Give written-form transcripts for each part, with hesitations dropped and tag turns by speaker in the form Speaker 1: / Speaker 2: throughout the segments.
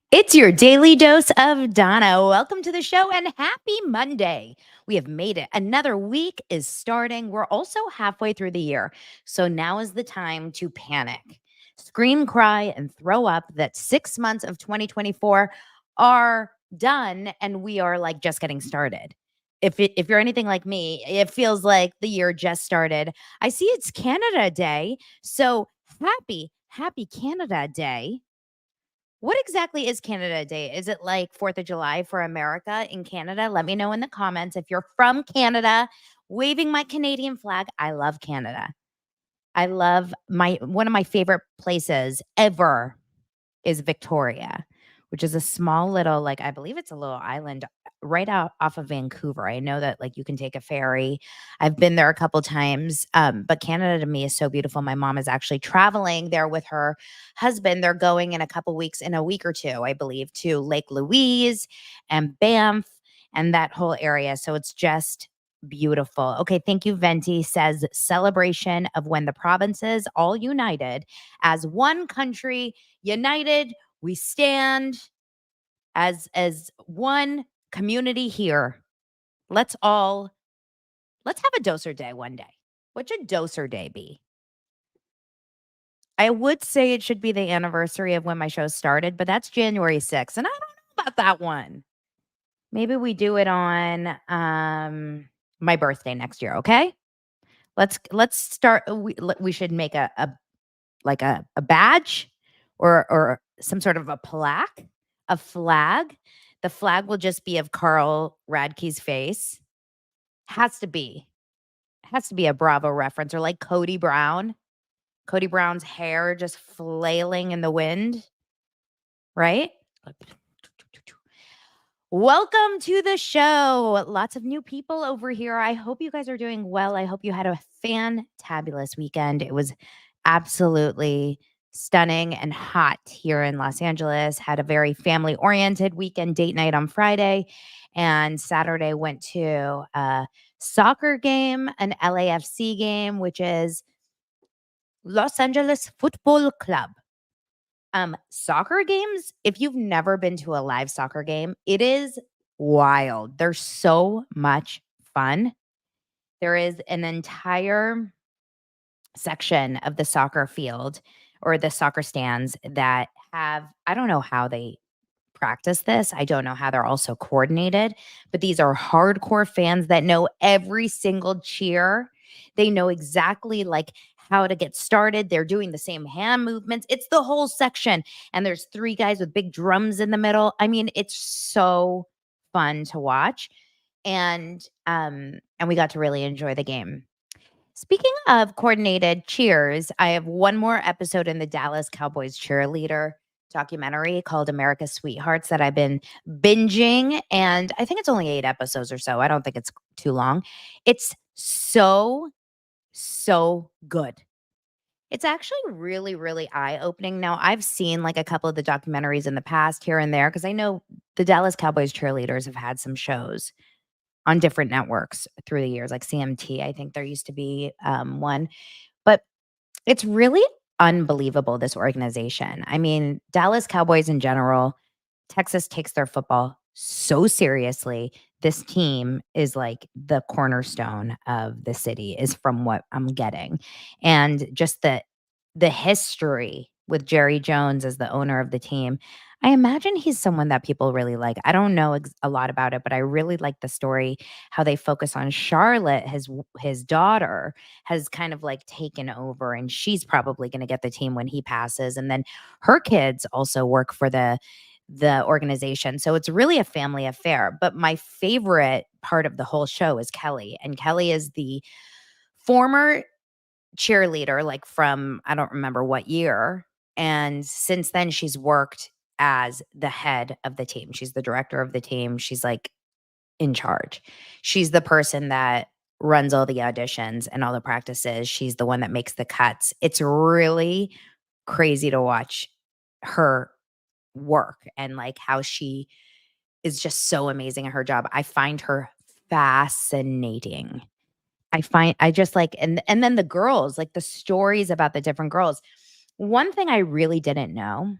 Speaker 1: It's your daily dose of Donna. Welcome to the show and happy Monday. We have made it. Another week is starting. We're also halfway through the year. So now is the time to panic, scream, cry, and throw up that 6 months of 2024 are done and we are like just getting started. If you're anything like me, it feels like the year just started. I see it's Canada Day. So happy Canada Day. What exactly is Canada Day? Is it like 4th of July for America in Canada? Let me know in the comments if you're from Canada, waving my Canadian flag. I love Canada. I love my one of my favorite places ever is Victoria, which is a small little, like, I believe it's a little island right out off of Vancouver. I know that, like, you can take a ferry. I've been there a couple times, but Canada to me is so beautiful. My mom is actually traveling there with her husband. They're going in a couple weeks, in a week or two, I believe, to Lake Louise and Banff and that whole area. So it's just beautiful. Okay, thank you. Venti says celebration of when the provinces all united as one country, united, we stand as one community here. Let's have a doser day one day. What should doser day be? I would say it should be the anniversary of when my show started, but that's January 6th, and I don't know about that one. Maybe we do it on my birthday next year, okay? Let's start. We should make a badge or some sort of a plaque, a flag. The flag will just be of Carl Radke's face. Has to be. Has to be a Bravo reference or like Cody Brown. Cody Brown's hair just flailing in the wind, right? Welcome to the show. Lots of new people over here. I hope you guys are doing well. I hope you had a fantabulous weekend. It was absolutely stunning and hot here in Los Angeles. Had a very family oriented weekend date night on Friday. And Saturday went to a soccer game, an LAFC game, which is Los Angeles Football Club. Soccer games, if you've never been to a live soccer game, it is wild. They're so much fun. There is an entire section of the soccer field or the soccer stands that have, I don't know how they practice this. I don't know how they're also coordinated, but these are hardcore fans that know every single cheer. They know exactly like how to get started. They're doing the same hand movements. It's the whole section. And there's three guys with big drums in the middle. I mean, it's so fun to watch. And we got to really enjoy the game. Speaking of coordinated cheers, I have one more episode in the Dallas Cowboys cheerleader documentary called America's Sweethearts that I've been binging. And I think it's only 8 episodes or so. I don't think it's too long. It's so good. It's actually really, really eye opening. Now, I've seen like a couple of the documentaries in the past here and there because I know the Dallas Cowboys cheerleaders have had some shows on different networks through the years, like CMT. I think there used to be one, but it's really unbelievable, this organization. I mean, Dallas Cowboys in general, Texas takes their football so seriously. This team is like the cornerstone of the city, is from what I'm getting. And just the history with Jerry Jones as the owner of the team. I imagine he's someone that people really like. I don't know a lot about it, but I really like the story, how they focus on Charlotte, his daughter has kind of like taken over and she's probably going to get the team when he passes, and then her kids also work for the organization. So it's really a family affair. But my favorite part of the whole show is Kelly, and Kelly is the former cheerleader, like from I don't remember what year. And since then, she's worked as the head of the team. She's the director of the team. She's like in charge. She's the person that runs all the auditions and all the practices. She's the one that makes the cuts. It's really crazy to watch her work and like how she is just so amazing at her job. I find her fascinating. I just like, and then the girls, like the stories about the different girls. One thing I really didn't know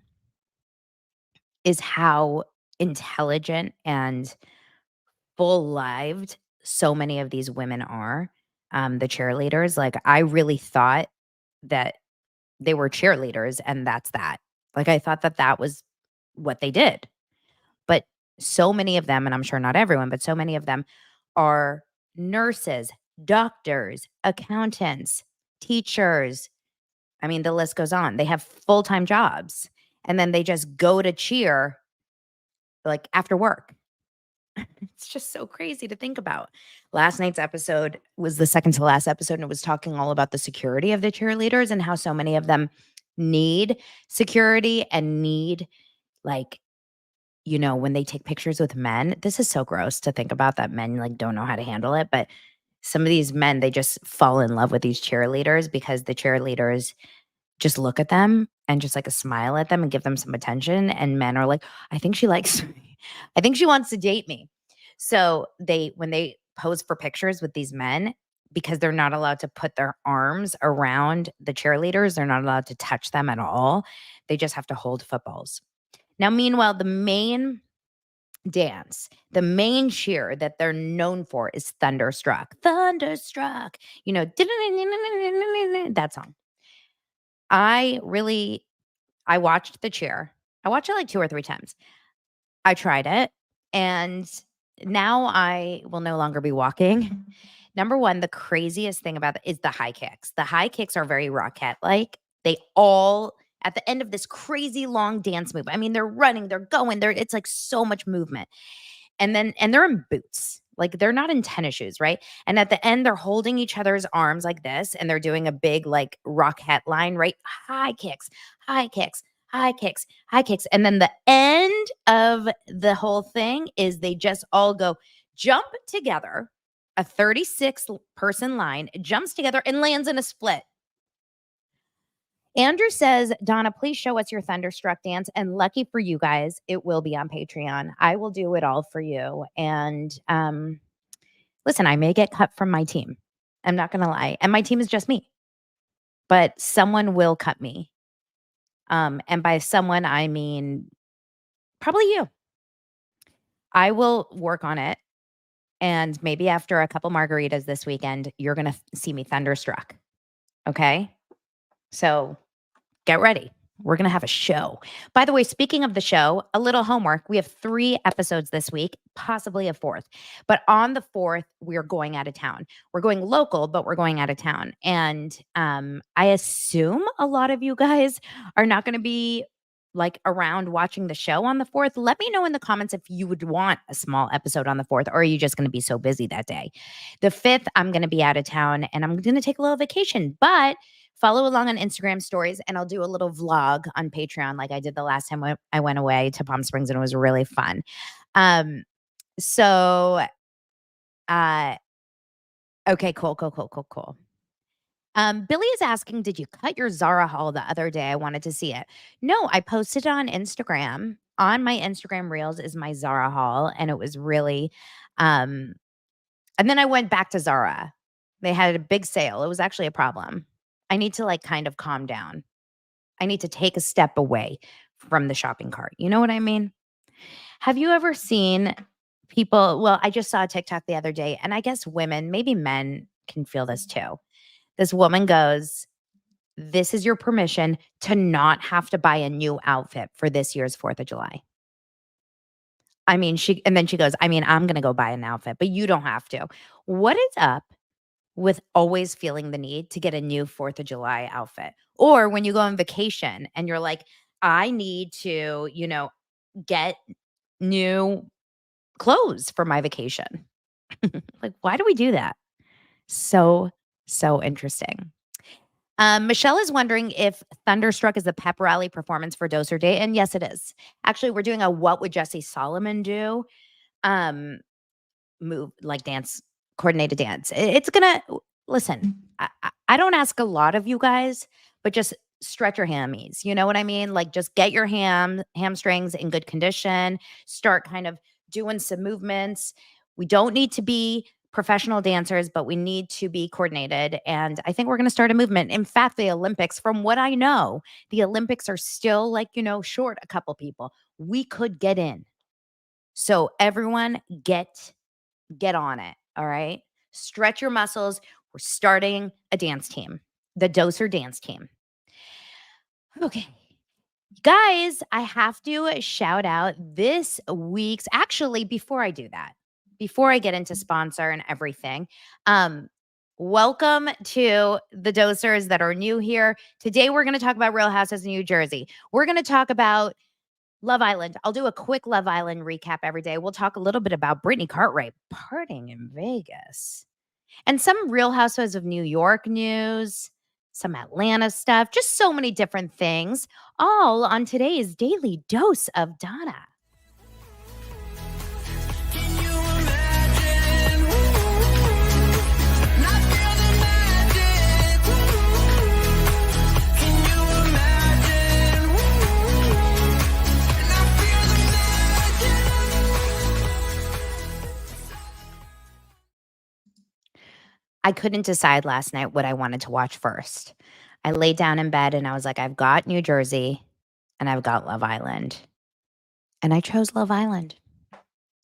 Speaker 1: is how intelligent and full-lived so many of these women are, the cheerleaders. Like, I really thought that they were cheerleaders and that's that. Like, I thought that that was what they did. But so many of them, and I'm sure not everyone, but so many of them are nurses, doctors, accountants, teachers. I mean, the list goes on. They have full-time jobs, and then they just go to cheer, like, after work. It's just so crazy to think about. Last night's episode was the second to last episode, and it was talking all about the security of the cheerleaders and how so many of them need security and need, like, when they take pictures with men. This is so gross to think about, that men, like, don't know how to handle it, but some of these men, they just fall in love with these cheerleaders because the cheerleaders just look at them and just, like, a smile at them and give them some attention, and men are like, "I think she likes me. I think she wants to date me." So, when they pose for pictures with these men, because they're not allowed to put their arms around the cheerleaders, they're not allowed to touch them at all, they just have to hold footballs. Now, meanwhile, the main dance, the main cheer that they're known for is Thunderstruck. Thunderstruck, that song. I watched the cheer. I watched it like 2 or 3 times. I tried it, and now I will no longer be walking. Number 1, the craziest thing about it is the high kicks. The high kicks are very Rockette-like. They all at the end of this crazy long dance move. I mean, they're running, they're going, it's like so much movement. And they're in boots. Like, they're not in tennis shoes, right? And at the end, they're holding each other's arms like this, and they're doing a big, like, Rockette line, right? High kicks, high kicks, high kicks, high kicks. And then the end of the whole thing is they just all go jump together. A 36-person line jumps together and lands in a split. Andrew says, "Donna, please show us your Thunderstruck dance. And lucky for you guys, it will be on Patreon. I will do it all for you." And listen, I may get cut from my team. I'm not going to lie. And my team is just me. But someone will cut me. And by someone, I mean probably you. I will work on it. And maybe after a couple margaritas this weekend, you're going to see me Thunderstruck. Okay? So get ready. We're going to have a show. By the way, speaking of the show, a little homework. We have 3 episodes this week, possibly a 4th. But on the 4th, we're going out of town. We're going local, but we're going out of town. And I assume a lot of you guys are not going to be like around watching the show on the 4th. Let me know in the comments if you would want a small episode on the 4th, or are you just going to be so busy that day? The 5th, I'm going to be out of town and I'm going to take a little vacation, but follow along on Instagram stories, and I'll do a little vlog on Patreon like I did the last time I went away to Palm Springs, and it was really fun. So, okay, cool. Billy is asking, did you cut your Zara haul the other day? I wanted to see it. No, I posted it on Instagram. On my Instagram Reels is my Zara haul, and it was really, and then I went back to Zara. They had a big sale. It was actually a problem. I need to like kind of calm down. I need to take a step away from the shopping cart. You know what I mean? Have you ever seen people? Well, I just saw a TikTok the other day, and I guess women, maybe men can feel this too. This woman goes, "This is your permission to not have to buy a new outfit for this year's 4th of July." I mean, and then she goes, "I mean, I'm going to go buy an outfit, but you don't have to." What is up with always feeling the need to get a new 4th of July outfit? Or when you go on vacation and you're like, "I need to, get new clothes for my vacation." Like, why do we do that? So, so interesting. Michelle is wondering if Thunderstruck is a pep rally performance for Doser Day. And yes, it is. Actually, we're doing a What Would Jesse Solomon Do move, like dance, coordinated dance. It's gonna listen. I don't ask a lot of you guys, but just stretch your hammies. You know what I mean? Like, just get your hamstrings in good condition. Start kind of doing some movements. We don't need to be professional dancers, but we need to be coordinated. And I think we're going to start a movement. In fact, the Olympics, from what I know, the Olympics are still like, short a couple people. we could get in. So everyone get on it, all right? Stretch your muscles. We're starting a dance team, the Doser dance team. Okay. Guys, I have to shout out this week's actually, before I do that, before I get into sponsor and everything, welcome to the dosers that are new here. Today, we're going to talk about Real Houses of New Jersey. We're going to talk about Love Island. I'll do a quick Love Island recap every day. We'll talk a little bit about Brittany Cartwright partying in Vegas and some Real Housewives of New York news, some Atlanta stuff, just so many different things, all on today's Daily Dose of Donna. I couldn't decide last night what I wanted to watch first. I laid down in bed and I was like, I've got New Jersey and I've got Love Island. And I chose Love Island.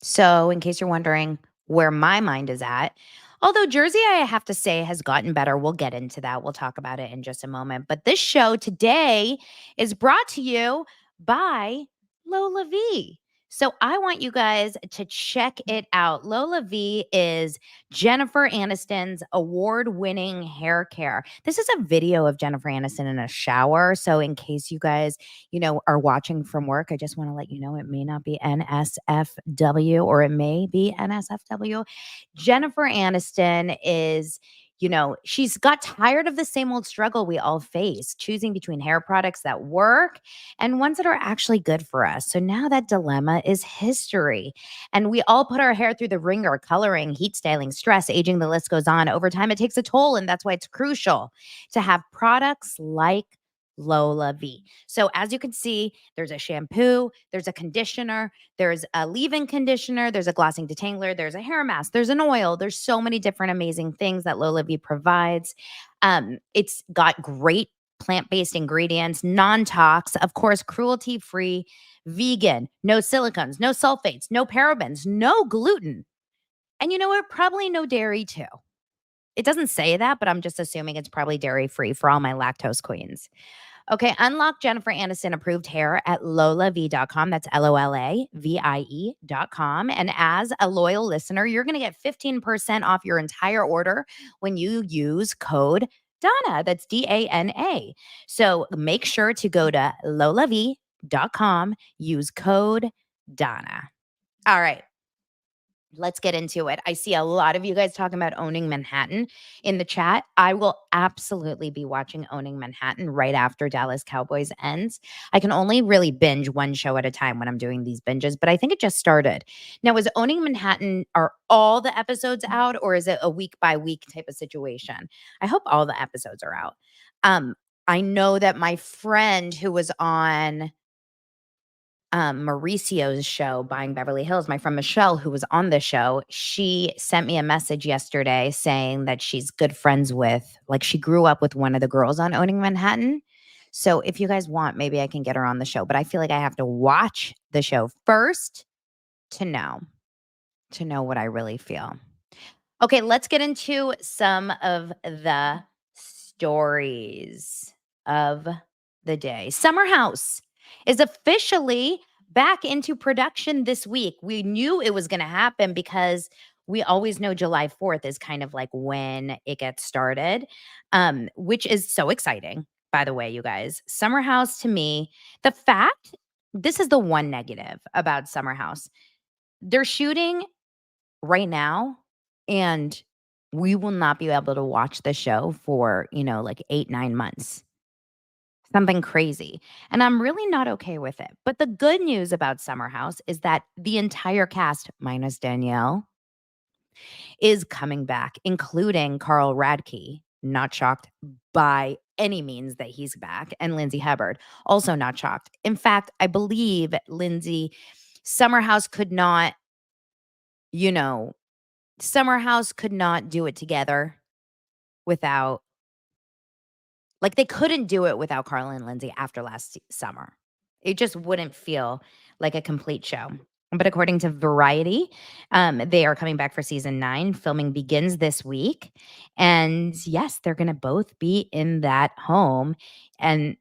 Speaker 1: So, in case you're wondering where my mind is at, although Jersey, I have to say, has gotten better. We'll get into that. We'll talk about it in just a moment. But this show today is brought to you by LOLAVIE. So I want you guys to check it out. LOLAVIE is Jennifer Aniston's award-winning hair care. This is a video of Jennifer Aniston in a shower. So in case you guys, are watching from work, I just want to let you know it may not be NSFW or it may be NSFW. Jennifer Aniston is, she's got tired of the same old struggle we all face, choosing between hair products that work and ones that are actually good for us. So now that dilemma is history. And we all put our hair through the ringer, coloring, heat styling, stress, aging, the list goes on. Over time, it takes a toll. And that's why it's crucial to have products like LOLAVIE. So as you can see, there's a shampoo, there's a conditioner, there's a leave-in conditioner, there's a glossing detangler, there's a hair mask, there's an oil. There's so many different amazing things that LOLAVIE provides. It's got great plant-based ingredients, non-tox, of course, cruelty-free, vegan, no silicones, no sulfates, no parabens, no gluten. And you know what? Probably no dairy too. It doesn't say that, but I'm just assuming it's probably dairy-free for all my lactose queens. Okay, unlock Jennifer Aniston approved hair at lolavie.com. That's LOLAVIE.com. And as a loyal listener, you're going to get 15% off your entire order when you use code Donna. That's DANA. So make sure to go to lolavie.com, use code Donna. All right. Let's get into it. I see a lot of you guys talking about Owning Manhattan in the chat. I will absolutely be watching Owning Manhattan right after Dallas Cowboys ends. I can only really binge one show at a time when I'm doing these binges, but I think it just started. Now, is Owning Manhattan, are all the episodes out or is it a week by week type of situation? I hope all the episodes are out. I know that my friend who was on Mauricio's show, Buying Beverly Hills, my friend Michelle, who was on the show, she sent me a message yesterday saying that she's good friends with, like, she grew up with one of the girls on Owning Manhattan. So if you guys want, maybe I can get her on the show, but I feel like I have to watch the show first to know what I really feel. Okay, let's get into some of the stories of the day. Summer House is officially back into production this week. We knew it was going to happen because we always know July 4th is kind of like when it gets started, which is so exciting, by the way, you guys. Summer House, to me, this is the one negative about Summer House. They're shooting right now, and we will not be able to watch the show for, like 8-9 months. Something crazy. And I'm really not okay with it. But the good news about Summer House is that the entire cast, minus Danielle, is coming back, including Carl Radke. Not shocked by any means that he's back. And Lindsay Hubbard, also not shocked. In fact, I believe Summer House could not do it together without, like, they couldn't do it without Carla and Lindsay after last summer. It just wouldn't feel like a complete show. But according to Variety, they are coming back for season 9. Filming begins this week. And yes, they're going to both be in that home. And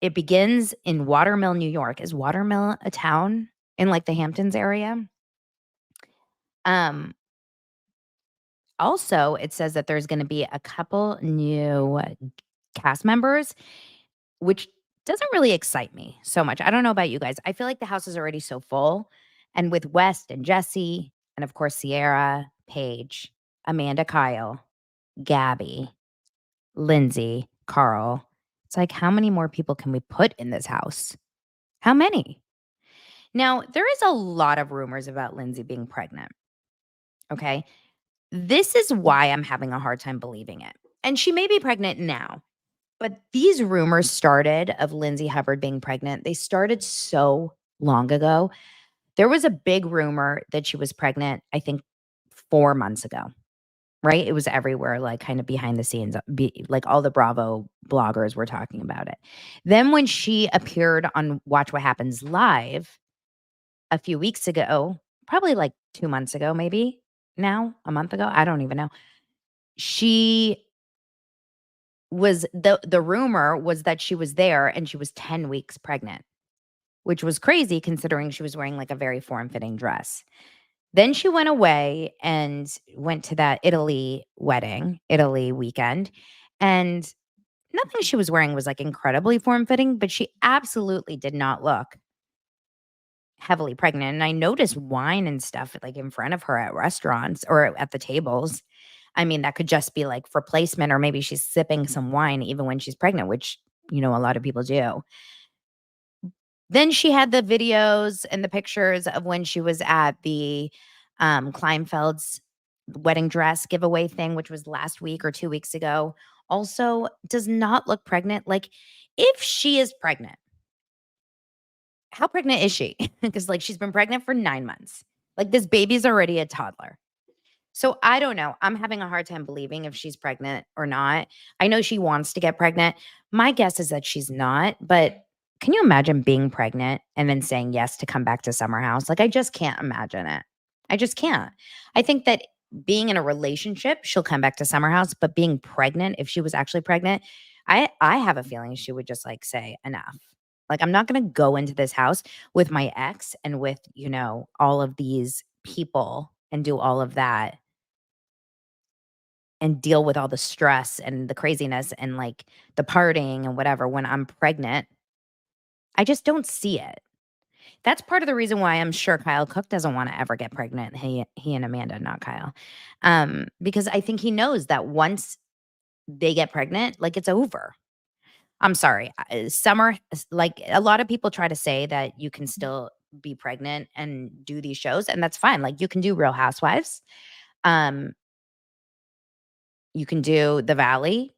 Speaker 1: it begins in Watermill, New York. Is Watermill a town in like the Hamptons area? Um, Also, it says that there's going to be a couple new cast members, which doesn't really excite me so much. I don't know about you guys. I feel like the house is already so full. And with West and Jesse, and of course, Sierra, Paige, Amanda, Kyle, Gabby, Lindsay, Carl, it's like, how many more people can we put in this house? How many? Now, there is a lot of rumors about Lindsay being pregnant. Okay. This is why I'm having a hard time believing it. And she may be pregnant now. But these rumors started of Lindsay Hubbard being pregnant. They started so long ago. There was a big rumor that she was pregnant, I think 4 months ago, right? It was everywhere, like kind of behind the scenes, like all the Bravo bloggers were talking about it. Then when she appeared on Watch What Happens Live a few weeks ago, probably like 2 months ago, maybe now, a month ago, I don't even know. She was the rumor was that she was there and she was 10 weeks pregnant, which was crazy considering she was wearing like a very form-fitting dress. Then she went away and went to that Italy weekend, and nothing she was wearing was like incredibly form-fitting, but she absolutely did not look heavily pregnant. And I noticed wine and stuff like in front of her at restaurants or at the tables. I mean, that could just be like for placement, or maybe she's sipping some wine even when she's pregnant, which, a lot of people do. Then she had the videos and the pictures of when she was at the Kleinfeld's wedding dress giveaway thing, which was last week or 2 weeks ago. Also, does not look pregnant. Like, if she is pregnant, how pregnant is she? Because like she's been pregnant for 9 months. Like, this baby's already a toddler. So I don't know. I'm having a hard time believing if she's pregnant or not. I know she wants to get pregnant. My guess is that she's not, but can you imagine being pregnant and then saying yes to come back to Summer House? Like, I just can't imagine it. I just can't. I think that being in a relationship, she'll come back to Summer House, but being pregnant, if she was actually pregnant, I have a feeling she would just like say enough. Like, I'm not going to go into this house with my ex and with, all of these people and do all of that and deal with all the stress and the craziness and like the partying and whatever when I'm pregnant. I just don't see it. That's part of the reason why I'm sure Kyle Cook doesn't want to ever get pregnant. He and Amanda, not Kyle. Because I think he knows that once they get pregnant, like, it's over. I'm sorry. Summer, like, a lot of people try to say that you can still be pregnant and do these shows, and that's fine. Like, you can do Real Housewives. Um, you can do The Valley.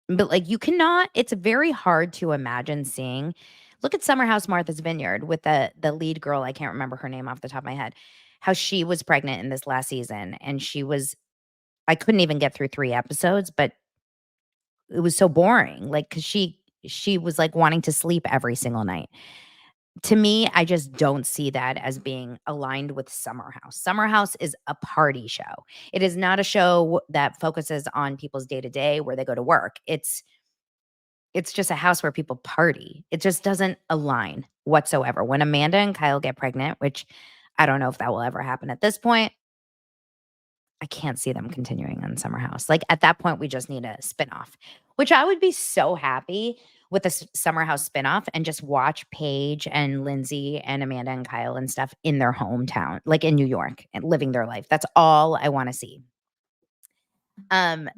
Speaker 1: But, like, you cannot, it's very hard to imagine seeing, look at Summer House Martha's Vineyard with the lead girl, I can't remember her name off the top of my head, how she was pregnant in this last season, and I couldn't even get through 3 episodes, but it was so boring, like, because she was, like, wanting to sleep every single night. To me, I just don't see that as being aligned with Summer House. Summer House is a party show. It is not a show that focuses on people's day-to-day where they go to work. It's just a house where people party. It just doesn't align whatsoever. When Amanda and Kyle get pregnant, which I don't know if that will ever happen at this point, I can't see them continuing on Summer House. Like, at that point, we just need a spinoff, which I would be so happy with a Summer House spinoff and just watch Paige and Lindsay and Amanda and Kyle and stuff in their hometown, like in New York, and living their life. That's all I want to see. Um,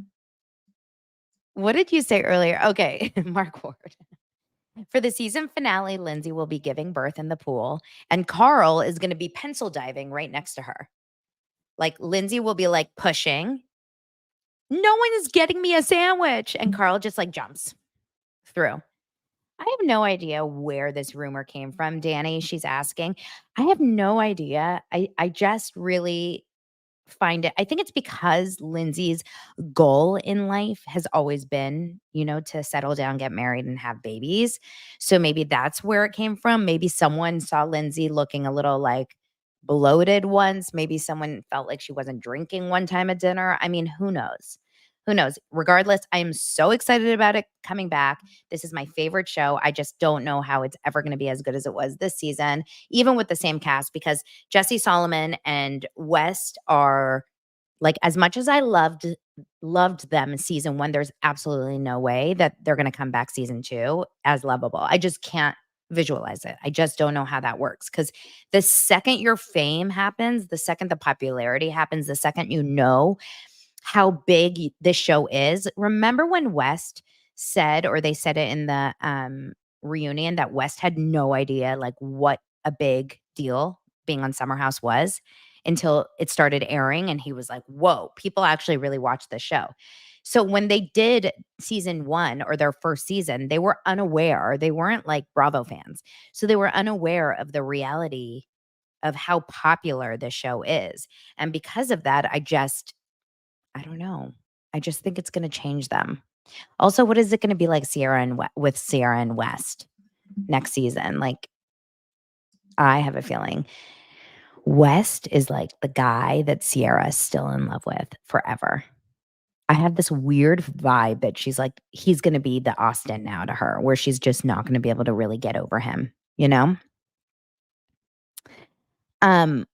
Speaker 1: what did you say earlier? Okay, Mark Ward. For the season finale, Lindsay will be giving birth in the pool, and Carl is going to be pencil diving right next to her. Like, Lindsay will be like pushing, no one is getting me a sandwich. And Carl just like jumps through. I have no idea where this rumor came from, Danny. She's asking. I have no idea. I just really find it. I think it's because Lindsay's goal in life has always been, to settle down, get married, and have babies. So maybe that's where it came from. Maybe someone saw Lindsay looking a little like bloated once. Maybe someone felt like she wasn't drinking one time at dinner. I mean, who knows? Who knows? Regardless, I am so excited about it coming back. This is my favorite show. I just don't know how it's ever going to be as good as it was this season, even with the same cast, because Jesse Solomon and West are like, as much as I loved them in season 1, there's absolutely no way that they're gonna come back season 2 as lovable. I just can't visualize it. I just don't know how that works, because the second your fame happens, the second the popularity happens, the second you know how big this show is. Remember when West said, or they said it in the, reunion, that West had no idea, like, what a big deal being on Summer House was until it started airing, and he was like, "Whoa, people actually really watch this show." So when they did season 1 or their first season, they were unaware. They weren't like Bravo fans. So they were unaware of the reality of how popular this show is. And because of that, I don't know. I just think it's gonna change them. Also, what is it gonna be like with Sierra and West next season? Like, I have a feeling West is like the guy that Sierra is still in love with forever. I have this weird vibe that she's like, he's gonna be the Austin now to her, where she's just not gonna be able to really get over him, you know? Um,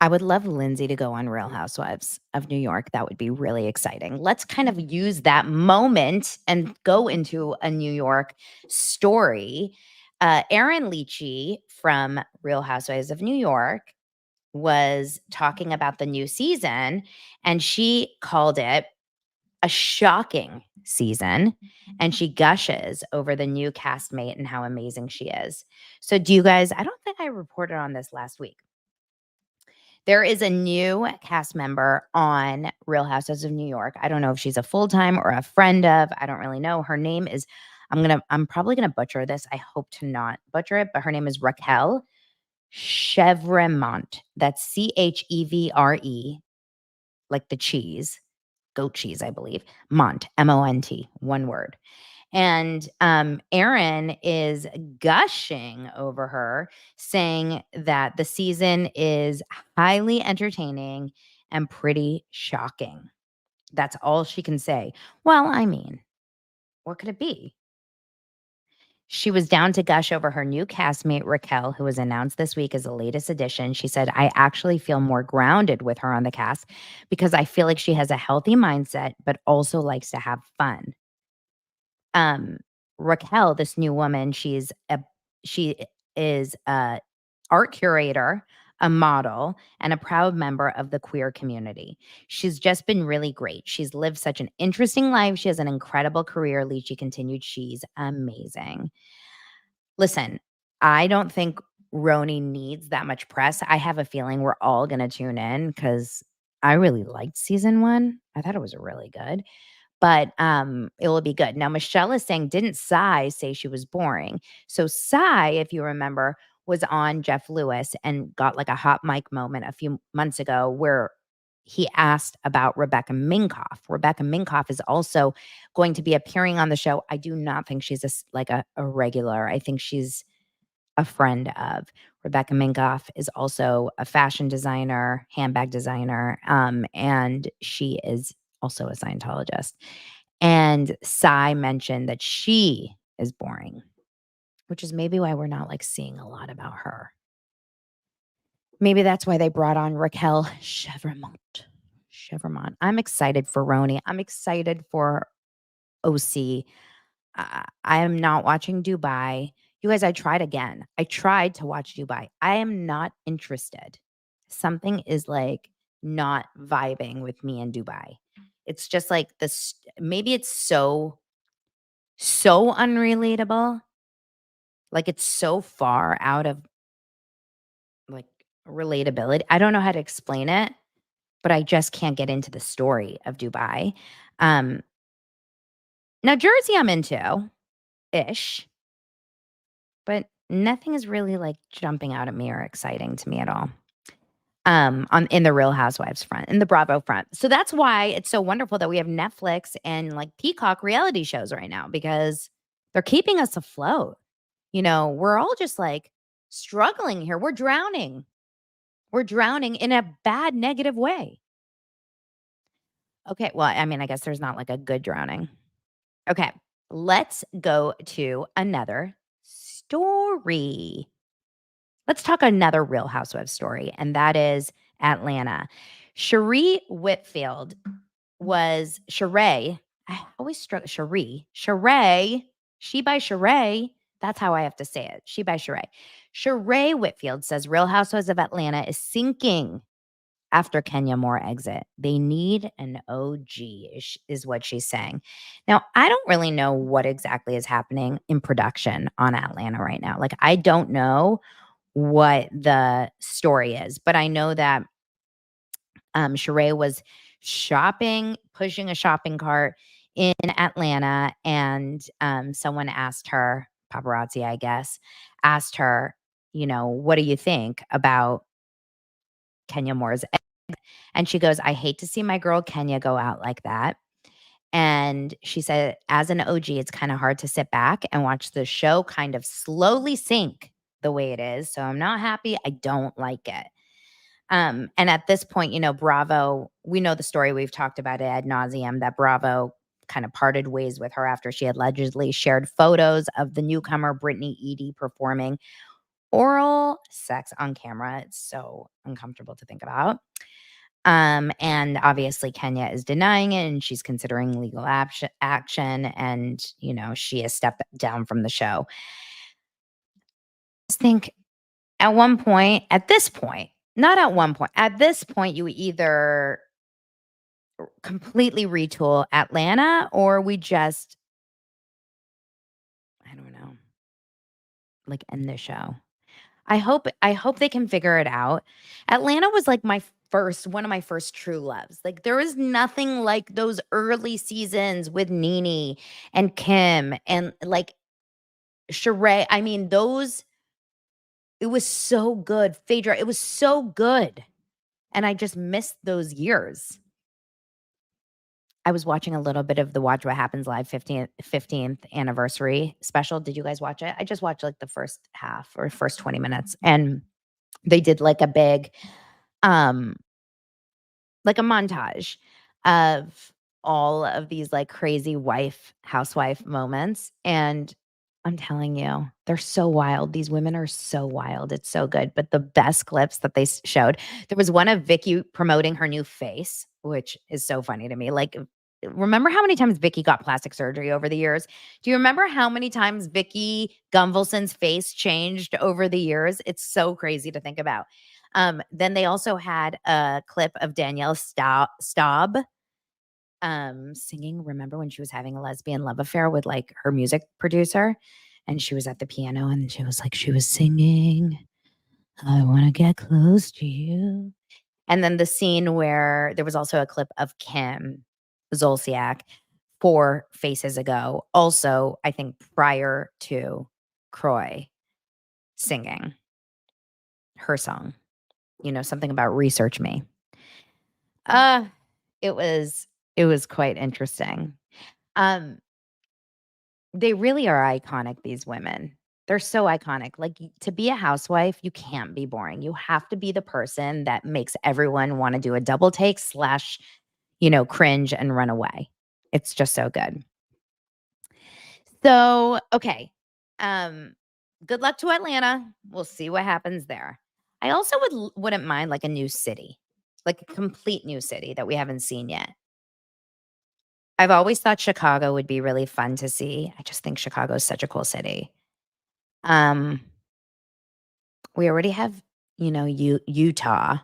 Speaker 1: I would love Lindsay to go on Real Housewives of New York. That would be really exciting. Let's kind of use that moment and go into a New York story. Erin Lichy from Real Housewives of New York was talking about the new season, and she called it a shocking season, and she gushes over the new castmate and how amazing she is. So do you guys, I don't think I reported on this last week. There is a new cast member on Real Housewives of New York. I don't know if she's a full-time or a friend of. I don't really know. Her name is, I'm probably gonna butcher this. I hope to not butcher it, but her name is Raquel Chevremont. That's Chevre, like the cheese, goat cheese, I believe. Mont, Mont, one word. And Erin is gushing over her, saying that the season is highly entertaining and pretty shocking. That's all she can say. Well, I mean, what could it be? She was down to gush over her new castmate, Raquel, who was announced this week as the latest addition. She said, I actually feel more grounded with her on the cast because I feel like she has a healthy mindset, but also likes to have fun. um Raquel, this new woman, she is a art curator, a model, and a proud member of the queer community. She's just been really great. She's lived such an interesting life. She has an incredible career. Lychee continued. She's amazing. Listen, I don't think RHONY needs that much press. I have a feeling we're all gonna tune in because I really liked season 1. I thought it was really good. But, it will be good. Now Michelle is saying, "Didn't Sai say she was boring?" So Sai, if you remember, was on Jeff Lewis and got, like, a hot mic moment a few months ago where he asked about Rebecca Minkoff. Rebecca Minkoff is also going to be appearing on the show. I do not think she's a regular. I think she's a friend of. Rebecca Minkoff is also a fashion designer, handbag designer, and she is also a Scientologist. And Sai mentioned that she is boring, which is maybe why we're not like seeing a lot about her. Maybe that's why they brought on Raquel Chevremont. Chevremont. I'm excited for RHONY. I'm excited for OC. I am not watching Dubai. You guys, I tried again. I tried to watch Dubai. I am not interested. Something is like not vibing with me in Dubai. It's just like this. Maybe it's so unrelatable. Like it's so far out of like relatability. I don't know how to explain it, but I just can't get into the story of Dubai. Um, Now Jersey, I'm into ish. But nothing is really, like, jumping out at me or exciting to me at all. on in the Real Housewives front, in the Bravo front. So that's why it's so wonderful that we have Netflix and like Peacock reality shows right now because they're keeping us afloat. We're all just like struggling here. We're drowning. We're drowning in a bad, negative way. Okay. Well, I mean, I guess there's not like a good drowning. Okay. Let's go to another story. Let's talk another Real Housewives story, and that is Atlanta. Sheree Whitfield was Sheree. I always struggle. Sheree. She by Sheree. That's how I have to say it. She by Sheree. Sheree Whitfield says Real Housewives of Atlanta is sinking after Kenya Moore exit. They need an OG, is what she's saying. Now, I don't really know what exactly is happening in production on Atlanta right now. Like, I don't know what the story is, but I know that Sheree was shopping, pushing a shopping cart in Atlanta, and someone asked her, paparazzi, I guess, asked her, what do you think about Kenya Moore's exit? And she goes, I hate to see my girl Kenya go out like that. And she said, as an OG, it's kind of hard to sit back and watch the show kind of slowly sink the way it is. So I'm not happy. I don't like it. And at this point, Bravo, we know the story. We've talked about it ad nauseum that Bravo kind of parted ways with her after she allegedly shared photos of the newcomer Brittany Edie performing oral sex on camera. It's so uncomfortable to think about. And obviously Kenya is denying it and she's considering legal action and, she has stepped down from the show. I think at this point, you either completely retool Atlanta or we just, I don't know, like end the show. I hope they can figure it out. Atlanta was like one of my first true loves. Like there is nothing like those early seasons with Nene and Kim and like Sheree. I mean, it was so good. Phaedra, it was so good. And I just missed those years. I was watching a little bit of the Watch What Happens Live 15th anniversary special. Did you guys watch it? I just watched like the first half or first 20 minutes. And they did like a big like a montage of all of these like crazy housewife moments. And I'm telling you, they're so wild. These women are so wild. It's so good. But the best clips that they showed, there was one of Vicky promoting her new face, which is so funny to me. Like, remember how many times Vicky got plastic surgery over the years? Do you remember how many times Vicky Gunvalson's face changed over the years? It's so crazy to think about. Then they also had a clip of Danielle Staub singing. Remember when she was having a lesbian love affair with like her music producer? And she was at the piano and she was singing, I want to get close to you. And then the scene where there was also a clip of Kim Zolciak 4 faces ago, also, I think prior to Croy singing her song, something about research me. Uh, it was quite interesting. Um, they really are iconic, these women. They're so iconic. Like to be a housewife, you can't be boring. You have to be the person that makes everyone want to do a double take / cringe and run away. It's just so good. So, okay. Good luck to Atlanta. We'll see what happens there. I also wouldn't mind like a new city, like a complete new city that we haven't seen yet. I've always thought Chicago would be really fun to see. I just think Chicago is such a cool city. We already have, Utah.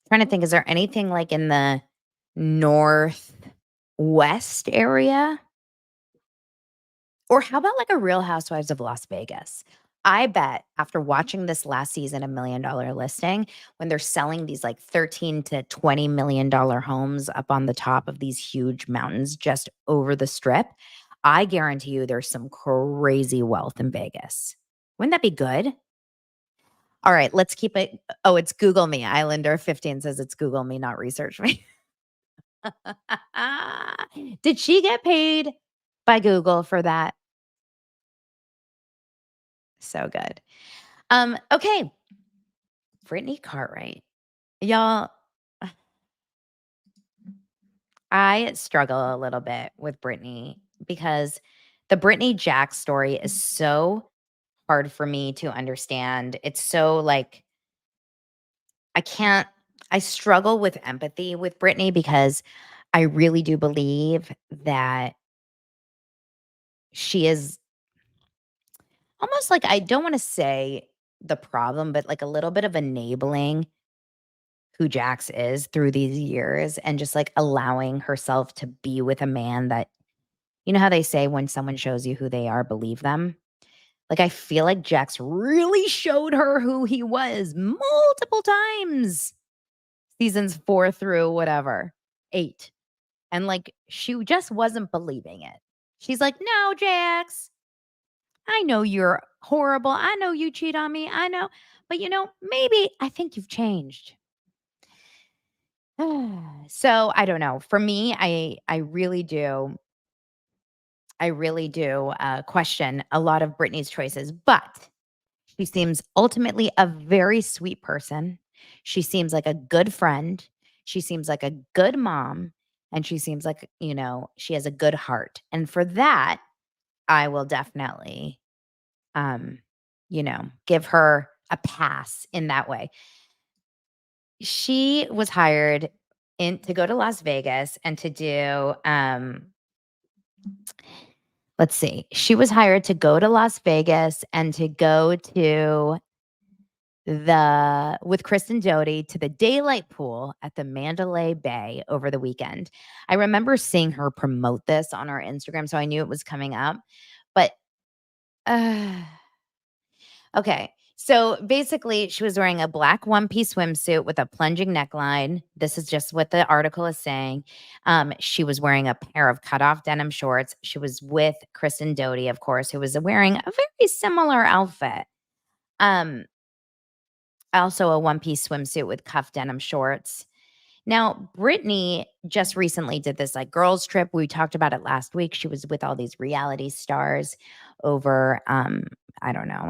Speaker 1: Trying to think, is there anything like in the northwest area? Or how about like a Real Housewives of Las Vegas? I bet after watching this last season of Million Dollar Listing, when they're selling these like 13 to $20 million homes up on the top of these huge mountains just over the strip, I guarantee you there's some crazy wealth in Vegas. Wouldn't that be good? All right, let's keep it. Oh, it's Google Me. Islander 15 says it's Google Me, not research me. Did she get paid by Google for that? So good. Okay. Brittany Cartwright. Y'all, I struggle a little bit with Brittany because the Brittany Jack story is so hard for me to understand. It's so like I can't I struggle with empathy with Brittany because I really do believe that she is almost like I don't want to say the problem, but like a little bit of enabling who Jax is through these years and just like allowing herself to be with a man that, you know how they say when someone shows you who they are, believe them? Like, I feel like Jax really showed her who he was multiple times, seasons 4 through whatever, 8. And, like, she just wasn't believing it. She's like, "No, Jax, I know you're horrible. I know you cheat on me. I know. But, maybe I think you've changed." So, I don't know. For me, I really do question a lot of Britney's choices, but she seems ultimately a very sweet person. She seems like a good friend. She seems like a good mom, and she seems like, she has a good heart. And for that, I will definitely, um, give her a pass in that way. She was hired in to go to Las Vegas and to do, let's see, she was hired to go to Las Vegas and to go to with Kristen Doty to the daylight pool at the Mandalay Bay over the weekend. I remember seeing her promote this on our Instagram, so I knew it was coming up. But uh, okay. So basically, she was wearing a black one-piece swimsuit with a plunging neckline. This is just what the article is saying. She was wearing a pair of cutoff denim shorts. She was with Kristen Doty, of course, who was wearing a very similar outfit. Um, Also a one-piece swimsuit with cuff denim shorts. Now, Brittany just recently did this like girls trip. We talked about it last week. She was with all these reality stars over I don't know,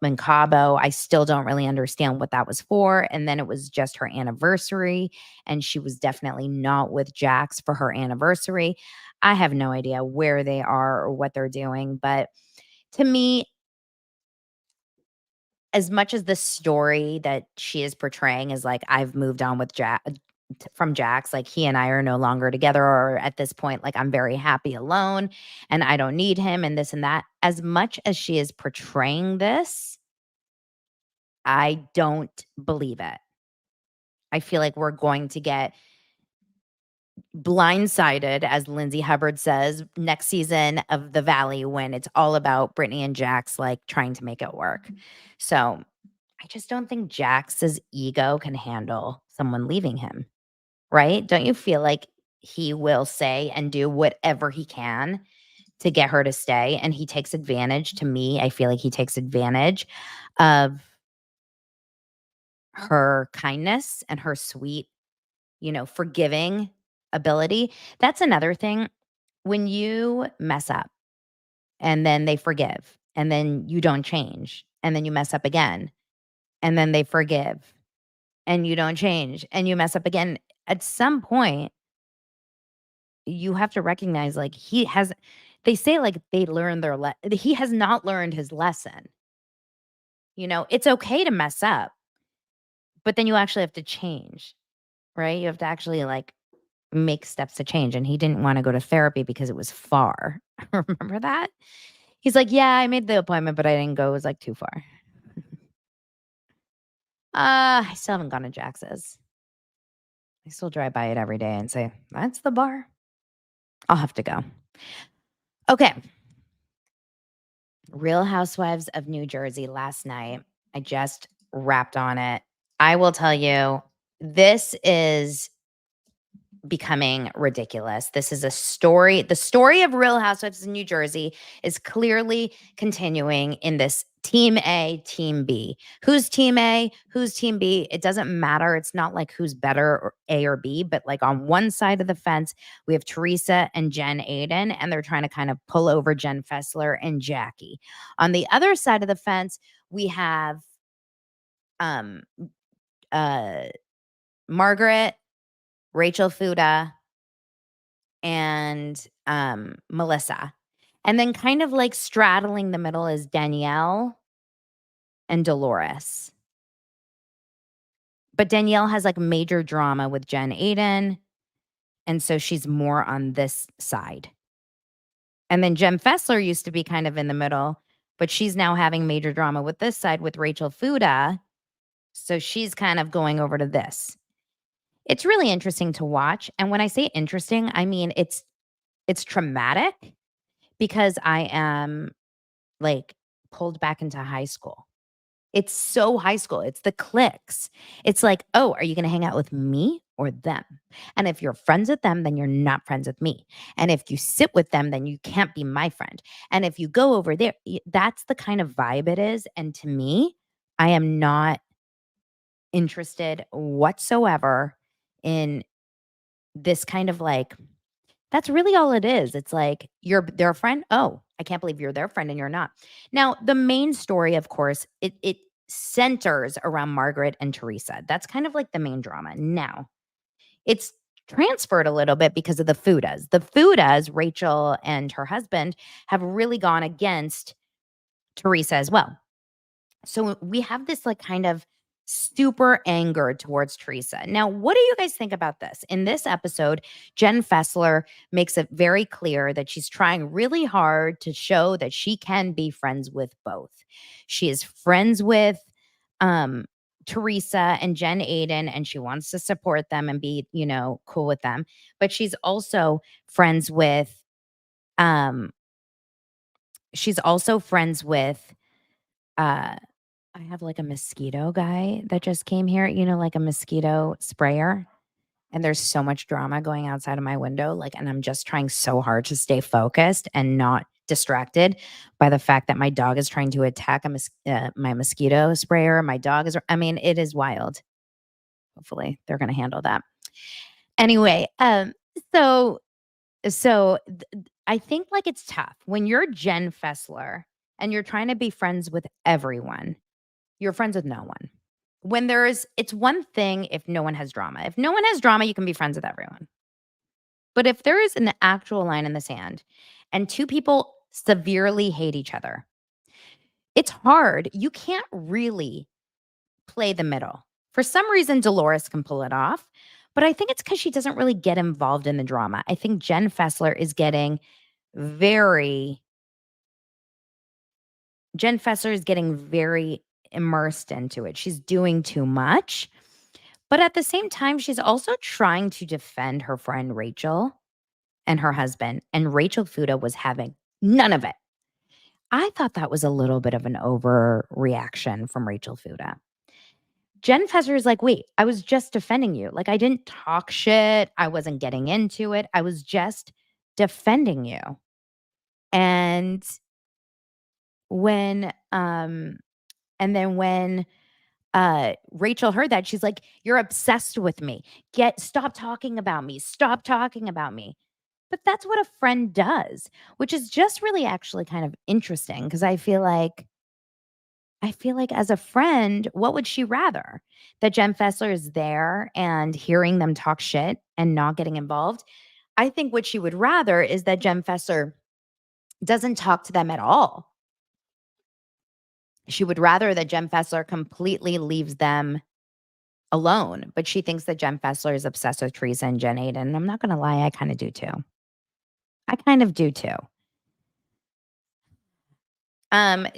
Speaker 1: in Cabo. I still don't really understand what that was for. And then it was just her anniversary and she was definitely not with Jax for her anniversary. I have no idea where they are or what they're doing, but to me, as much as the story that she is portraying is like, I've moved on with from Jax, like he and I are no longer together, or at this point, like I'm very happy alone and I don't need him and this and that. As much as she is portraying this, I don't believe it. I feel like we're going to get blindsided, as Lindsay Hubbard says, next season of The Valley when it's all about Brittany and Jax like trying to make it work. So I just don't think Jax's ego can handle someone leaving him, right? Don't you feel like he will say and do whatever he can to get her to stay? And he takes advantage, to me, I feel like he takes advantage of her kindness and her sweet, forgiving ability. That's another thing. When you mess up and then they forgive and then you don't change and then you mess up again and then they forgive and you don't change and you mess up again, at some point, you have to recognize like they say like they learn he has not learned his lesson. It's okay to mess up, but then you actually have to change, right? You have to actually like make steps to change. And he didn't want to go to therapy because it was far. Remember that? He's like, yeah, I made the appointment, but I didn't go. It was like too far. I still haven't gone to Jax's. I still drive by it every day and say, that's the bar. I'll have to go. Okay. Real Housewives of New Jersey last night. I just wrapped on it. I will tell you, this is becoming ridiculous. This is a story. The story of Real Housewives of New Jersey is clearly continuing in this Team A, Team B. Who's Team A? Who's Team B? It doesn't matter. It's not like who's better, or A or B, but like on one side of the fence, we have Teresa and Jen Aiden, and they're trying to kind of pull over Jen Fessler and Jackie. On the other side of the fence, we have um Margaret, Rachel Fuda, and Melissa. And then kind of like straddling the middle is Danielle and Dolores. But Danielle has like major drama with Jen Aiden. And so she's more on this side. And then Jem Fessler used to be kind of in the middle, but she's now having major drama with this side with Rachel Fuda. So she's kind of going over to this. It's really interesting to watch. And when I say interesting, I mean it's traumatic because I am like pulled back into high school. It's so high school. It's the cliques. It's like, oh, are you going to hang out with me or them? And if you're friends with them, then you're not friends with me. And if you sit with them, then you can't be my friend. And if you go over there, that's the kind of vibe it is. And to me, I am not interested whatsoever in this kind of like, that's really all it is. It's like, you're their friend. Oh, I can't believe you're their friend and you're not. Now, the main story, of course, it centers around Margaret and Teresa. That's kind of like the main drama. Now, it's transferred a little bit because of the Fudas. The Fudas, Rachel and her husband, have really gone against Teresa as well. So we have this like kind of super anger towards Teresa. Now, what do you guys think about this? In this episode, Jen Fessler makes it very clear that she's trying really hard to show that she can be friends with both. She is friends with Teresa and Jen Aiden, and she wants to support them and be, cool with them. But she's also friends with um she's also friends with uh I have like a mosquito guy that just came here, like a mosquito sprayer. And there's so much drama going outside of my window. Like, and I'm just trying so hard to stay focused and not distracted by the fact that my dog is trying to attack my mosquito sprayer. My dog is, I mean, it is wild. Hopefully they're going to handle that. Anyway, I think like it's tough when you're Jen Fessler and you're trying to be friends with everyone. You're friends with no one. It's one thing if no one has drama. If no one has drama, you can be friends with everyone. But if there is an actual line in the sand and two people severely hate each other, it's hard. You can't really play the middle. For some reason, Dolores can pull it off, but I think it's because she doesn't really get involved in the drama. I think Jen Fessler is getting very immersed into it. She's doing too much. But at the same time, she's also trying to defend her friend Rachel and her husband. And Rachel Fuda was having none of it. I thought that was a little bit of an overreaction from Rachel Fuda. Jen Fessler is like, wait, I was just defending you. Like, I didn't talk shit. I wasn't getting into it. I was just defending you. And when Rachel heard that, she's like, you're obsessed with me. Stop talking about me. Stop talking about me. But that's what a friend does, which is just really actually kind of interesting because I feel like as a friend, what would she rather? That Jen Fessler is there and hearing them talk shit and not getting involved? I think what she would rather is that Jen Fessler doesn't talk to them at all. She would rather that Jen Fessler completely leaves them alone, but she thinks that Jen Fessler is obsessed with Teresa and Jen Aiden. And I'm not going to lie, I kind of do too.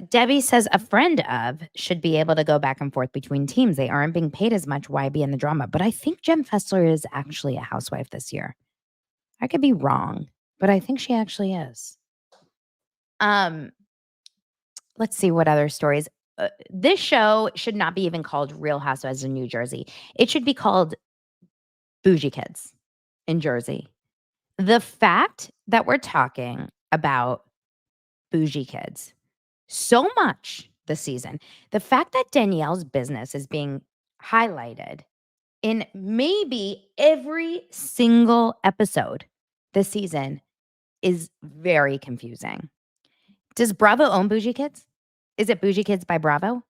Speaker 1: Debbie says a friend of should be able to go back and forth between teams. They aren't being paid as much. Why be in the drama? But I think Jen Fessler is actually a housewife this year. I could be wrong, but I think she actually is. Let's see what other stories. This show should not be even called Real Housewives of New Jersey. It should be called Bougie Kids. in Jersey. The fact that we're talking about bougie kids so much this season, the fact that Danielle's business is being highlighted in maybe every single episode this season is very confusing. Does Bravo own Bougie Kids? Is it Bougie Kids by Bravo?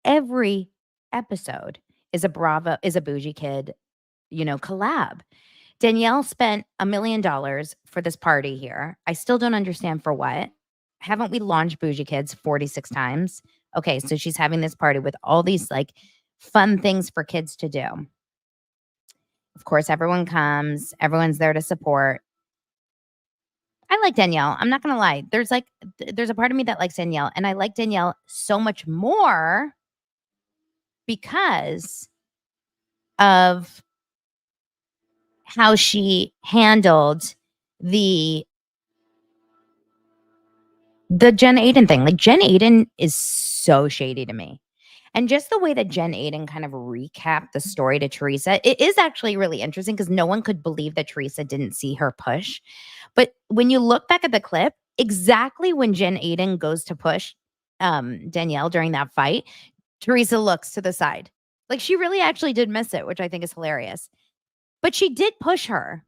Speaker 1: Every episode is a Bougie Kid, collab. Danielle spent $1 million for this party here. I still don't understand for what. Haven't we launched Bougie Kids 46 times? Okay, so she's having this party with all these like fun things for kids to do. Of course, everyone comes, everyone's there to support. I like Danielle. I'm not gonna lie. There's a part of me that likes Danielle, and I like Danielle so much more because of how she handled the Jen Aiden thing. Like, Jen Aiden is so shady to me. And just the way that Jen Aiden kind of recapped the story to Teresa, it is actually really interesting because no one could believe that Teresa didn't see her push. But when you look back at the clip, exactly when Jen Aiden goes to push Danielle during that fight, Teresa looks to the side. Like, she really actually did miss it, which I think is hilarious. But she did push her.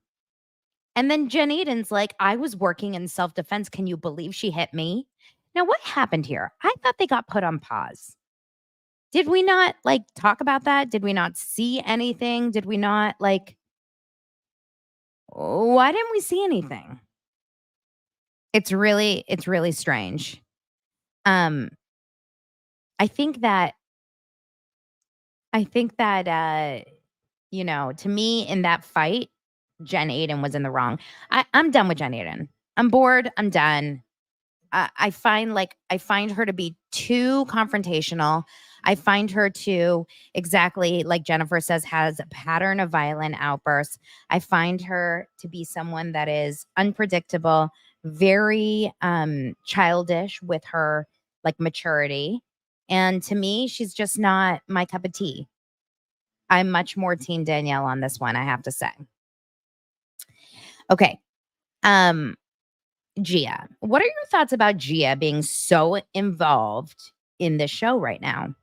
Speaker 1: And then Jen Aiden's like, I was working in self-defense. Can you believe she hit me? Now, what happened here? I thought they got put on pause. Did we not like talk about that? Did we not see anything? Did we not like why didn't we see anything? It's really strange. Um I think that to me in that fight, Jen Aiden was in the wrong. I'm done with Jen Aiden. I'm bored. I'm done. I find her to be too confrontational. I find her to exactly like Jennifer says has a pattern of violent outbursts. I find her to be someone that is unpredictable, very childish with her like maturity. And to me, she's just not my cup of tea. I'm much more team Danielle on this one, I have to say. Okay. Um Gia. What are your thoughts about Gia being so involved in this show right now?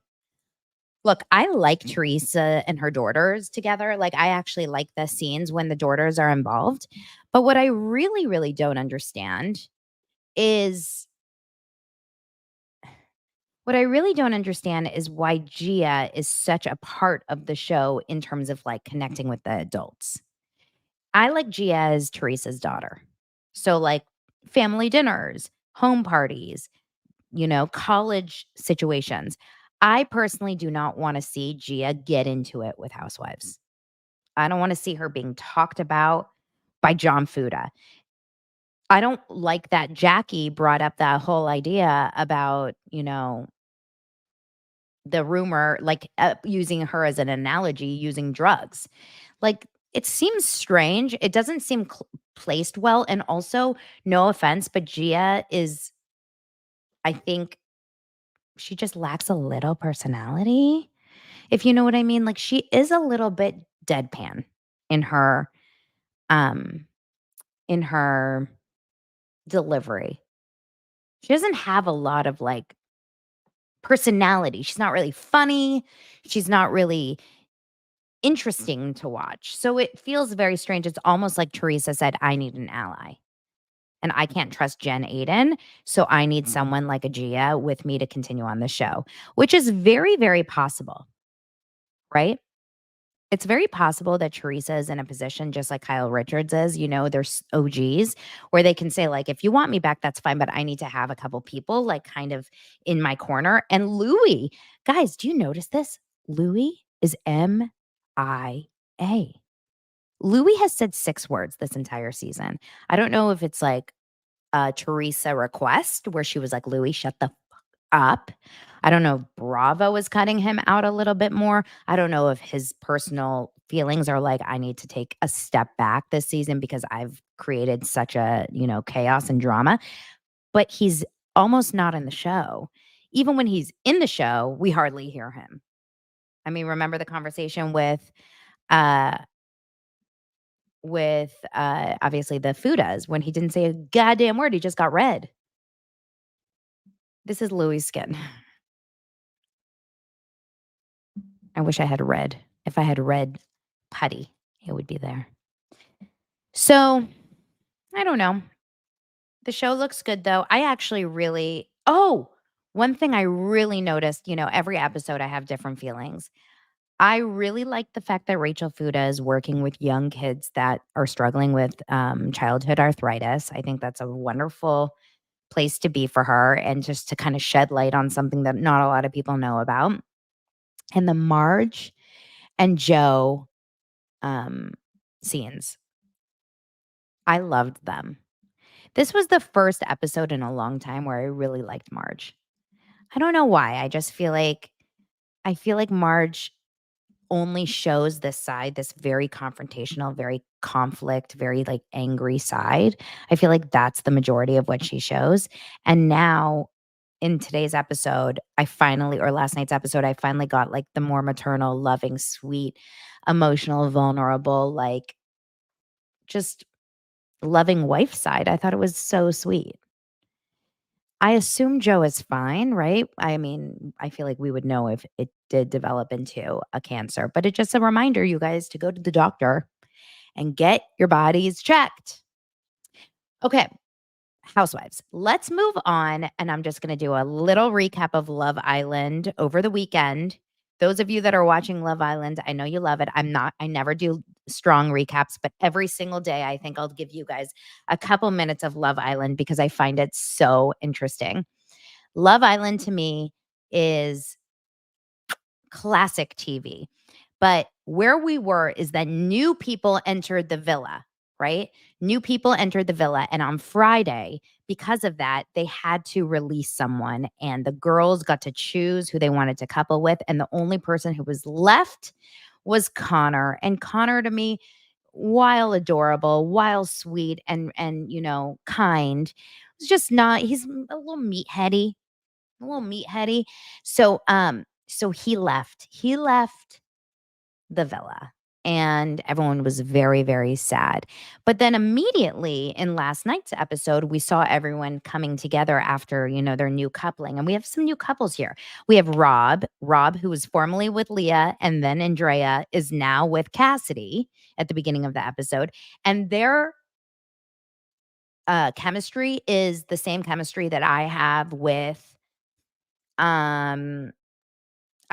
Speaker 1: Look, I like Teresa and her daughters together. Like, I actually like the scenes when the daughters are involved. But what I really, really don't understand is why Gia is such a part of the show in terms of like connecting with the adults. I like Gia as Teresa's daughter. So, like, family dinners, home parties, college situations. I personally do not want to see Gia get into it with housewives. I don't want to see her being talked about by John Fuda. I don't like that Jackie brought up that whole idea about, the rumor, like using her as an analogy, using drugs. Like, it seems strange. It doesn't seem placed well. And also, no offense, but Gia is, I think, she just lacks a little personality, if you know what I mean. Like, she is a little bit deadpan in her um in her delivery. She doesn't have a lot of like personality. She's not really funny. She's not really interesting to watch. So it feels very strange. It's almost like Teresa said, I need an ally. And I can't trust Jen Aiden. So I need someone like a Gia with me to continue on the show, which is very, very possible, right? It's very possible that Teresa is in a position just like Kyle Richards is. There's OGs where they can say, like, if you want me back, that's fine, but I need to have a couple people like kind of in my corner. And Louis, guys, do you notice this? Louis is MIA. Louis has said 6 words this entire season. I don't know if it's like a Teresa request where she was like, Louis, shut the up. I don't know if Bravo is cutting him out a little bit more. I don't know if his personal feelings are like, I need to take a step back this season because I've created such a, chaos and drama. But he's almost not in the show. Even when he's in the show, we hardly hear him. I mean, remember the conversation with uh with obviously the Fudas when he didn't say a goddamn word. He just got red. This is Louis' skin. I wish I had red. If I had red putty, it would be there. So I don't know. The show looks good though. I actually really, one thing I really noticed, every episode I have different feelings. I really like the fact that Rachel Fuda is working with young kids that are struggling with childhood arthritis. I think that's a wonderful place to be for her and just to kind of shed light on something that not a lot of people know about. And the Marge and Joe scenes, I loved them. This was the first episode in a long time where I really liked Marge. I don't know why. I feel like Marge only shows this side, this very confrontational, very conflict, very like angry side. I feel like that's the majority of what she shows. And now in today's episode, or last night's episode, I finally got like the more maternal, loving, sweet, emotional, vulnerable, like just loving wife side. I thought it was so sweet. I assume Joe is fine, right? I mean, I feel like we would know if it did develop into a cancer, but it's just a reminder, you guys, to go to the doctor and get your bodies checked. Okay, Housewives. Let's move on. And I'm just going to do a little recap of Love Island over the weekend. Those of you that are watching Love Island, I know you love it. I never do strong recaps, but every single day, I think I'll give you guys a couple minutes of Love Island because I find it so interesting. Love Island to me is classic TV. But where we were is that new people entered the villa, right? New people entered the villa. And on Friday, because of that, they had to release someone. And the girls got to choose who they wanted to couple with. And the only person who was left was Connor. And Connor, to me, while adorable, while sweet and kind, was just not, he's a little meatheady, a little meatheady. So he left. He left the villa and everyone was very, very sad. But then immediately in last night's episode, we saw everyone coming together after, their new coupling. And we have some new couples here. We have Rob, who was formerly with Leah, and then Andrea is now with Cassidy at the beginning of the episode. And their chemistry is the same chemistry that I have with I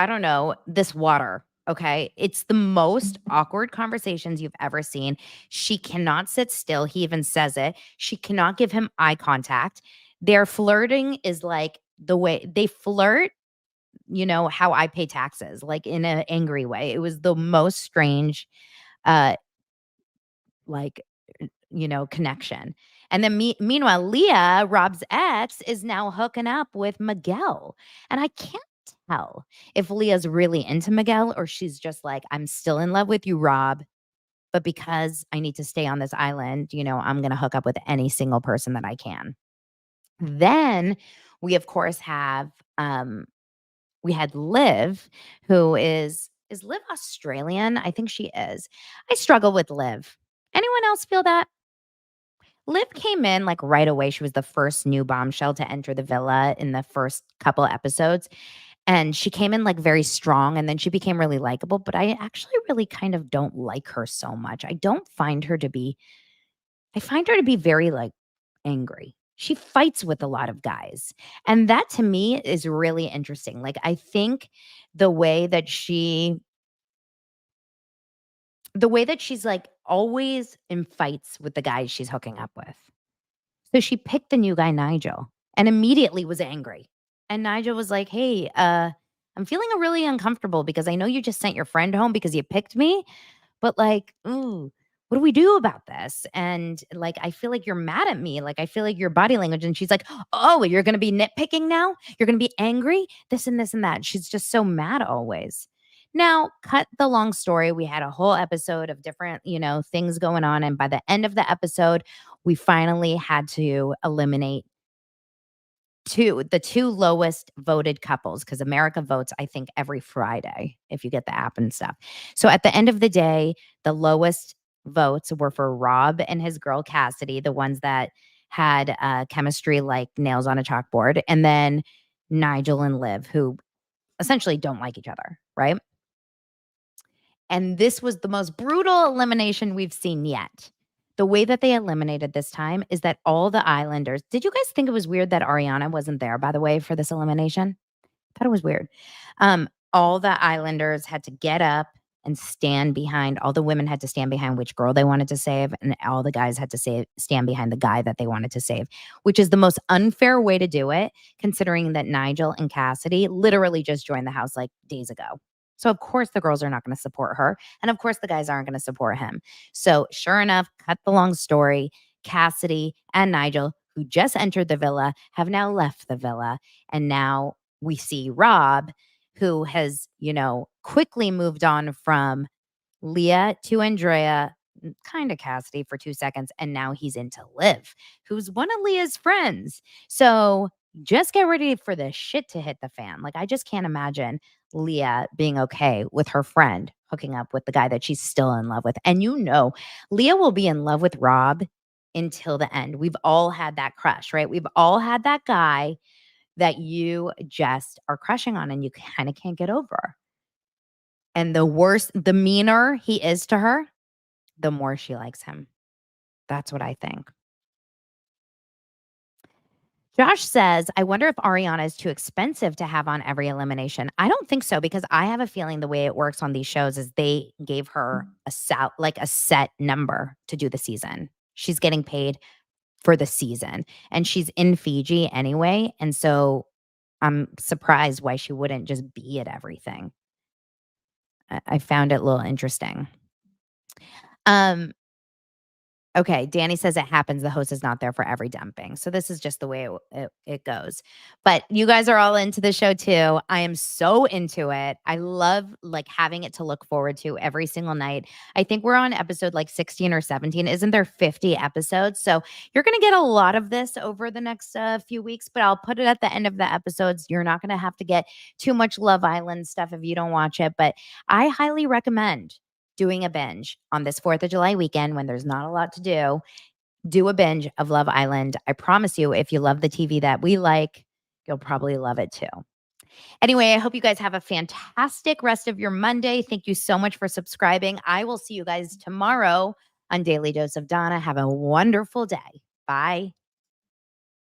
Speaker 1: don't know, this water. Okay. It's the most awkward conversations you've ever seen. She cannot sit still. He even says it. She cannot give him eye contact. Their flirting is like the way they flirt, how I pay taxes, like in an angry way. It was the most strange, uh, like, connection. And then meanwhile, Leah, Rob's ex, is now hooking up with Miguel. And I can't tell if Leah's really into Miguel or she's just like, I'm still in love with you, Rob. But because I need to stay on this island, I'm going to hook up with any single person that I can. Then we, of course, we had Liv, who is Liv Australian? I think she is. I struggle with Liv. Anyone else feel that? Liv came in like right away. She was the first new bombshell to enter the villa in the first couple episodes. And she came in like very strong and then she became really likable. But I actually really kind of don't like her so much. I find her to be very like angry. She fights with a lot of guys. And that to me is really interesting. Like I think the way that she's like always in fights with the guys she's hooking up with. So she picked the new guy, Nigel, and immediately was angry. And Nigel was like, "Hey, I'm feeling really uncomfortable because I know you just sent your friend home because you picked me, but like, ooh, what do we do about this?" And like, I feel like you're mad at me. Like, I feel like your body language. And she's like, "Oh, you're going to be nitpicking now? You're going to be angry? This and this and that." She's just so mad always. Now, cut the long story. We had a whole episode of different, things going on. And by the end of the episode, we finally had to eliminate the two lowest voted couples because America votes, I think, every Friday if you get the app and stuff. So at the end of the day, the lowest votes were for Rob and his girl Cassidy, the ones that had chemistry like nails on a chalkboard, and then Nigel and Liv, who essentially don't like each other, right? And this was the most brutal elimination we've seen yet. The way that they eliminated this time is that all the Islanders, did you guys think it was weird that Ariana wasn't there, by the way, for this elimination? I thought it was weird. All the Islanders had to get up and stand behind, all the women had to stand behind which girl they wanted to save, and all the guys had to stand behind the guy that they wanted to save, which is the most unfair way to do it, considering that Nigel and Cassidy literally just joined the house like days ago. So of course the girls are not going to support her. And of course the guys aren't going to support him. So sure enough, cut the long story, Cassidy and Nigel, who just entered the villa, have now left the villa. And now we see Rob, who has, quickly moved on from Leah to Andrea, kind of Cassidy for 2 seconds, and now he's into Liv, who's one of Leah's friends. So just get ready for the shit to hit the fan. Like, I just can't imagine Leah being okay with her friend hooking up with the guy that she's still in love with. And Leah will be in love with Rob until the end. We've all had that crush, right? We've all had that guy that you just are crushing on and you kind of can't get over. And the meaner he is to her, the more she likes him. That's what I think. Josh says, I wonder if Ariana is too expensive to have on every elimination. I don't think so, because I have a feeling the way it works on these shows is they gave her a set number to do the season. She's getting paid for the season, and she's in Fiji anyway. And so I'm surprised why she wouldn't just be at everything. I found it a little interesting. Okay, Danny says it happens. The host is not there for every dumping. So this is just the way it goes. But you guys are all into the show too. I am so into it. I love having it to look forward to every single night. I think we're on episode 16 or 17. Isn't there 50 episodes? So you're going to get a lot of this over the next few weeks, but I'll put it at the end of the episodes. You're not going to have to get too much Love Island stuff if you don't watch it, but I highly recommend doing a binge on this 4th of July weekend when there's not a lot to do. Do a binge of Love Island. I promise you, if you love the TV that we like, you'll probably love it too. Anyway, I hope you guys have a fantastic rest of your Monday. Thank you so much for subscribing. I will see you guys tomorrow on Daily Dose of Donna. Have a wonderful day. Bye.